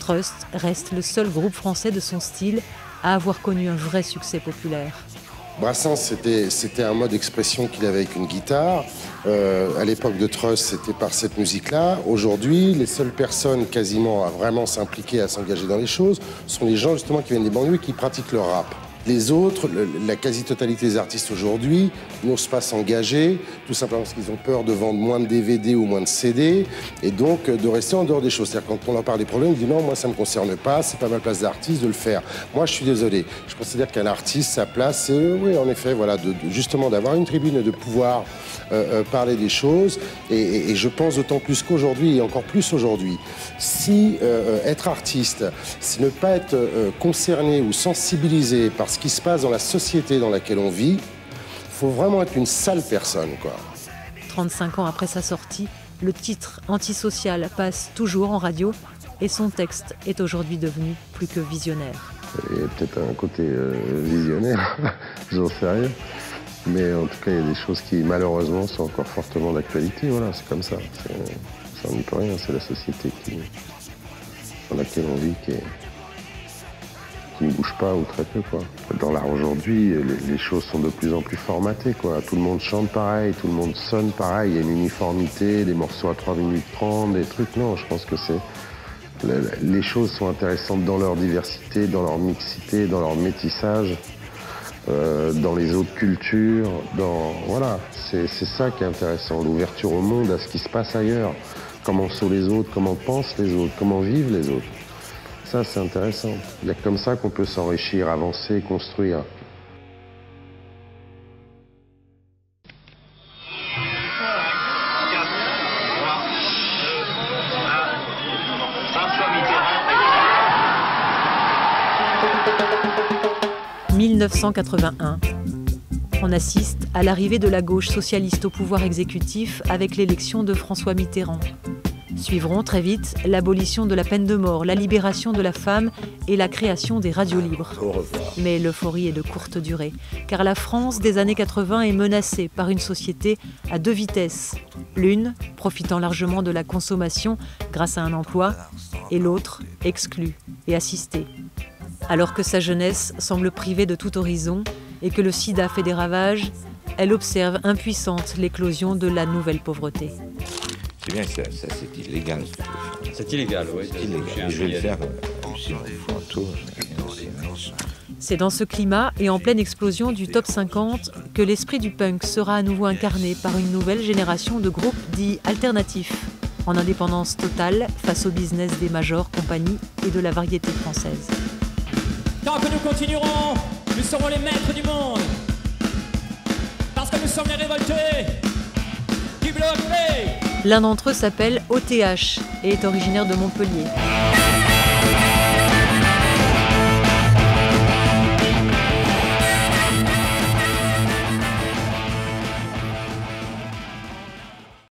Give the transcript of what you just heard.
Trust reste le seul groupe français de son style à avoir connu un vrai succès populaire. Brassens, c'était un mode d'expression qu'il avait avec une guitare. À l'époque de Trust, c'était par cette musique-là. Aujourd'hui, les seules personnes quasiment à vraiment s'impliquer, à s'engager dans les choses, sont les gens justement qui viennent des banlieues et qui pratiquent le rap. Les autres, la quasi-totalité des artistes aujourd'hui, n'osent pas s'engager, tout simplement parce qu'ils ont peur de vendre moins de DVD ou moins de CD, et donc de rester en dehors des choses. C'est-à-dire quand on leur parle des problèmes, ils disent non, moi ça ne me concerne pas, c'est pas ma place d'artiste de le faire. Moi je suis désolé, je considère qu'un artiste, sa place, c'est oui en effet, voilà, justement d'avoir une tribune et de pouvoir parler des choses, et je pense d'autant plus qu'aujourd'hui, et encore plus aujourd'hui, si être artiste, c'est ne pas être concerné ou sensibilisé par ce qui se passe dans la société dans laquelle on vit, il faut vraiment être une sale personne, quoi. 35 ans après sa sortie, le titre Antisocial passe toujours en radio et son texte est aujourd'hui devenu plus que visionnaire. Il y a peut-être un côté visionnaire, j'en sais rien. Mais en tout cas, il y a des choses qui, malheureusement, sont encore fortement d'actualité. Voilà, c'est comme ça. Ça n'y peut rien, c'est la société dans laquelle on vit qui ne bouge pas ou très peu, quoi. Dans l'art aujourd'hui, les choses sont de plus en plus formatées, quoi. Tout le monde chante pareil, tout le monde sonne pareil, il y a une uniformité, des morceaux à 3 minutes 30, des trucs. Non, je pense que les choses sont intéressantes dans leur diversité, dans leur mixité, dans leur métissage, dans les autres cultures, voilà, c'est ça qui est intéressant, l'ouverture au monde, à ce qui se passe ailleurs. Comment sont les autres, comment pensent les autres, comment vivent les autres. Ça, c'est intéressant. Il y a comme ça qu'on peut s'enrichir, avancer, construire. « 1981. On assiste à l'arrivée de la gauche socialiste au pouvoir exécutif avec l'élection de François Mitterrand. Suivront très vite l'abolition de la peine de mort, la libération de la femme et la création des radios libres. Mais l'euphorie est de courte durée, car la France des années 80 est menacée par une société à deux vitesses. L'une profitant largement de la consommation grâce à un emploi, et l'autre exclue et assistée. Alors que sa jeunesse semble privée de tout horizon et que le sida fait des ravages, elle observe impuissante l'éclosion de la nouvelle pauvreté. C'est bien que ça c'est illégal. C'est illégal, oui. C'est illégal. Je vais le faire si on fait un tour. C'est dans ce climat et en pleine explosion du top 50 que l'esprit du punk sera à nouveau incarné par une nouvelle génération de groupes dits alternatifs, en indépendance totale face au business des majors, compagnies et de la variété française. Tant que nous continuerons, nous serons les maîtres du monde. Parce que nous sommes les révoltés du bloc B. L'un d'entre eux s'appelle OTH et est originaire de Montpellier.